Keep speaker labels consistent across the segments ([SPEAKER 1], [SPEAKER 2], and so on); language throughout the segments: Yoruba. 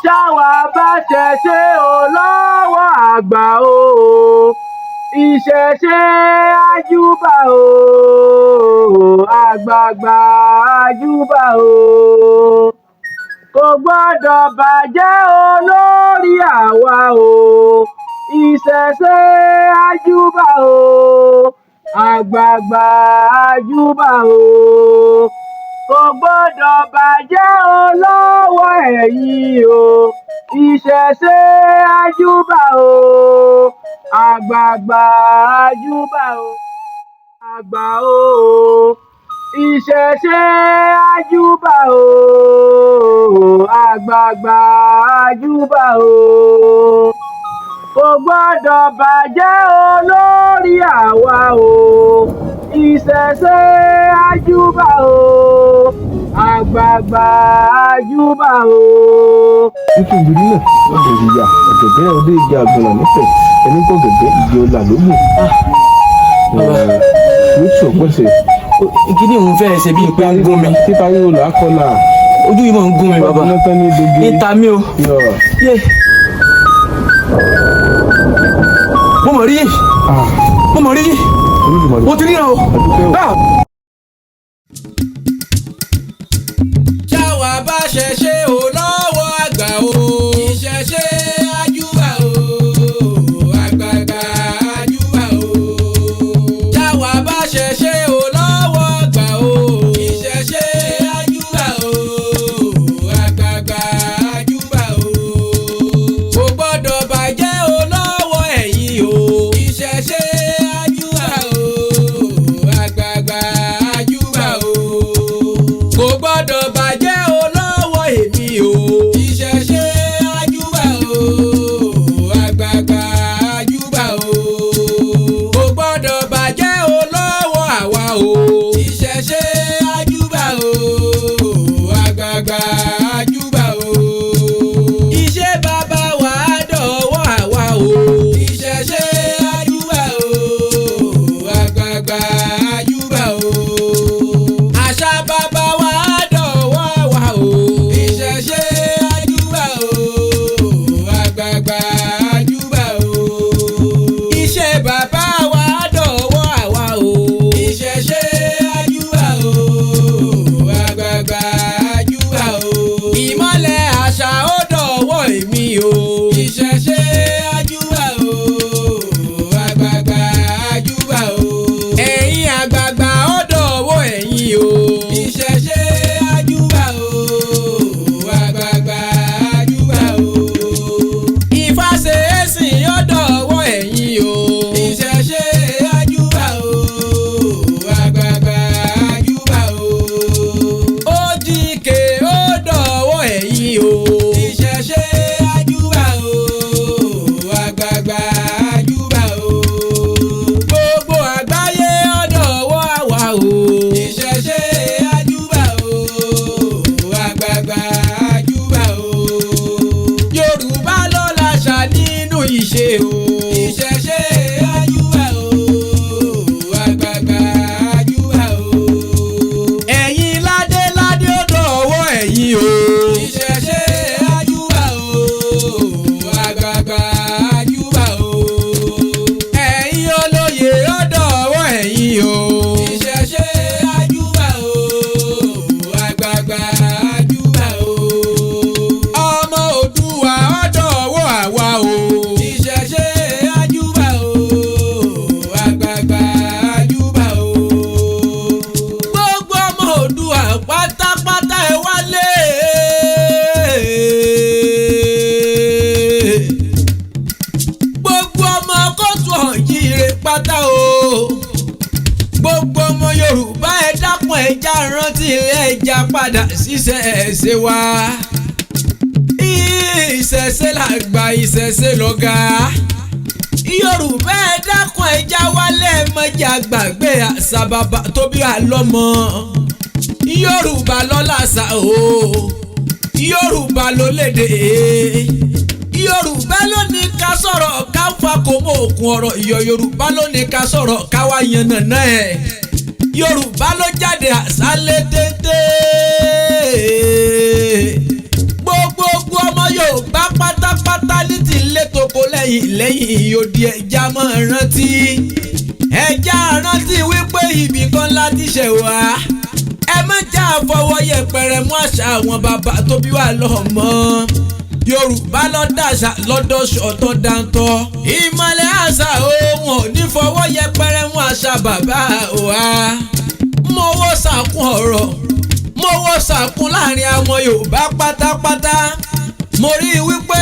[SPEAKER 1] ṣáwa bá ṣẹṣẹ o lọ́wọ́ àgbà o ìṣẹ̀ṣe àjúbà o àgbààgbà àjúbà o kò gbọ́dọ̀ bàjẹ́ o lórí àwa o ìṣẹ̀ṣe àjúbà o àgbààgbà àjúbà o kò gbọ́dọ̀ bàjẹ́ o lọ́wọ́ ẹ̀yin o ìṣẹ̀ṣe àjúbà o àgbààgbà àjúbà o àgbà o ìṣẹ̀ṣe àjúbà o àgbààgbà àjúbà o kò gbọ́dọ̀ bàjẹ́ o lórí àwa o ìṣẹ̀ṣe àjúbà o àgbààgbà àjúbà o.
[SPEAKER 2] nítorí náà ọ̀dẹ̀ ìyá ọ̀gẹ̀dẹ̀ ọdẹ ìjà àgbọ̀nà nífẹ̀ẹ́ ẹni kọ́ gẹ̀dẹ̀ ìdí ọ̀là lógún yóò tún ọ̀pọ̀ṣẹ̀.
[SPEAKER 3] ìkíní òun fẹ́ ṣe bí pé ń gún mi.
[SPEAKER 2] títa yóò là á kọ́là.
[SPEAKER 3] ojú yìí mọ̀ ń gún mi bàbá. níta mi o. mo mọ̀ rí mo mọ̀ rí mo ti ríran o.
[SPEAKER 4] ṣáwa bá ṣẹṣẹ o lọ́wọ́ àgbà o ìṣẹ̀ṣe àjúbà o àgbààgbà àjúbà o ṣáwa bá ṣẹṣẹ o lọ́wọ́ àgbà o ìṣẹ̀ṣe àjúbà o àgbààgbà àjúbà o kò gbọ́dọ̀ bàjẹ́ o lọ́wọ́ ẹ̀yin o ìṣẹ̀ṣe àjúbà o àgbààgbà àjúbà o kò gbọ́dọ̀ bàjẹ́ o lọ́wọ́ èmi o ìṣẹ̀ṣe àjúbà o àgbààgbà àjúbà o kò gbọ́dọ̀ bàjẹ́ o lọ́wọ́ àwa o ìṣẹ̀ṣe àjúbà o àgbààgbà àjúbà o ìṣe bàbá wa dọ̀wọ́ àwa o ìṣẹ̀ṣe àjúbà o àgbààgbà àjúbà o àṣà bàbá wa dọ̀wọ́ àwa o ìṣẹ̀ṣe àjúbà o àgbààgbà àjúbà o ìṣe bàbá wa dọ̀wọ́ àwa o ìṣẹ̀ṣe àjúbà o àgbààgbà àjúbà o ìmọ̀lẹ̀ àṣà ó dọ̀wọ́ èmi o ìṣẹ̀ṣe àjúbà o àgbààgbà àjúbà o ẹ̀yin àgbààgbà ó dọ̀wọ́ ẹ̀yin o ìṣẹ̀ṣe àjúbà o àgbààgbà àjúbà o ìfàṣẹ̀sìn ó dọ̀wọ́ ẹ̀yin o ìṣẹ̀ṣe àjúbà o àgbààgbà àjúbà o òjìké ó dọ̀wọ́ ẹ̀yin o ìṣẹ̀ṣe àjúbà o àgbààgbà àjúbà o gbogbo àgbáyé ó dọ̀wọ́ àwa o ìṣẹ̀ṣe àjúbà o àgbààgbà àjúbà o Yorùbá ló láṣà nínú ìṣe o ìṣẹ̀ṣe àjúbà o àgbààgbà àjúbà o ẹ̀yin ládéládé ó dọ̀wọ́ ẹ̀yin o ìṣẹ̀ṣe àjúbà o àgbààgbà àjúbà o ẹ̀yin olóyè ó dọ̀wọ́ ẹ̀yin o ìṣẹ̀ṣe àjúbà o àgbààgbà àjúbà o ọmọ Oòduà ó dọ̀wọ́ àwa o ìṣẹ̀ṣe àjúbà o àgbààgbà àjúbà o gbogbo ọmọ Oòduà pátápátá ẹ wálé gbogbo ọmọ kóòtù ọ̀jìrè pátá o gbogbo ọmọ Yorùbá ẹ dákun ẹja rántí ẹja padà síṣẹ̀ṣe wa ìṣẹ̀ṣe làgbà ìṣẹ̀ṣe lọ̀gá Yorùbá ẹ dákun ẹja wálé mọ́jà gbàgbé àṣà bàbá tó bí wa lọ́mọ Yorùbá ló láṣà o Yorùbá ló lédè Yorùbá ló ní ká sọ̀rọ̀ ká fa kò mọ òkun ọ̀rọ̀ ìyọ̀ Yorùbá ló ní ká sọ̀rọ̀ ká wá yan nàná ẹ̀ Yorùbá ló jáde àṣálẹ́ téńté gbogbo ọmọ Yorùbá lẹ́yìn odi ẹja mọ́ rántí ẹja rántí wípé ibì kan láti ṣẹ̀ wá ẹ má já fọwọ́ yẹpẹrẹ mú àṣà àwọn bàbá tó bí wà lọ́mọ Yorùbá lọ́dàṣà lọ́dọ̀ṣọ́ tó dáńtọ́ ìmọ̀lẹ̀ àṣà òun ò ní fọwọ́ yẹpẹrẹ mú àṣà bàbá wa mọ́wọ́ sàkún ọ̀rọ̀ mọ́wọ́ sàkún láàrin àwọn Yorùbá pátápátá mo rí i wípé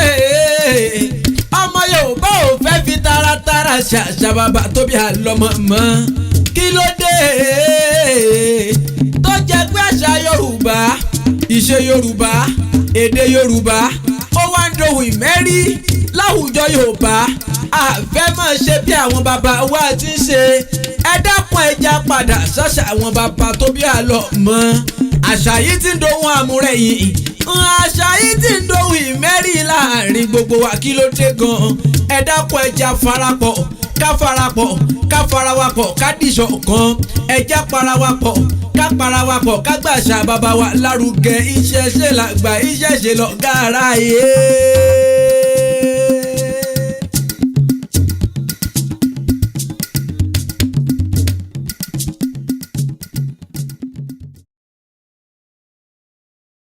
[SPEAKER 4] ọmọ Yorùbá ò fẹ́ fi taratara ṣàṣà bàbá tó bí àlọ́mọ mọ́ kí ló dé tó jẹ́ pé àṣà Yorùbá ìṣe Yorùbá èdè Yorùbá ó wá ń dohùn ìmẹ́rí láwùjọ Yorùbá àfẹ́ máa ṣe bí àwọn bàbá wa ti ń ṣe ẹ dákun ẹja padà ṣàṣà àwọn bàbá tó bí àlọ́mọ àṣà yìí ti ń dohùn àmúrẹ̀yìn àṣà yìí ti ń dohùn ìmẹ́rí láàrin gbogbo wa kí ló dé gan-an ẹ dákun ẹja farapọ̀ ká farapọ̀ ká farawapọ̀ ká dìṣọ̀ kan ẹja parawapọ̀ ká parawapọ̀ ká gbàṣà bàbá wa lárugẹ iṣẹ́ ṣe làgbà iṣẹ́ ṣe lọ́gá ara yé.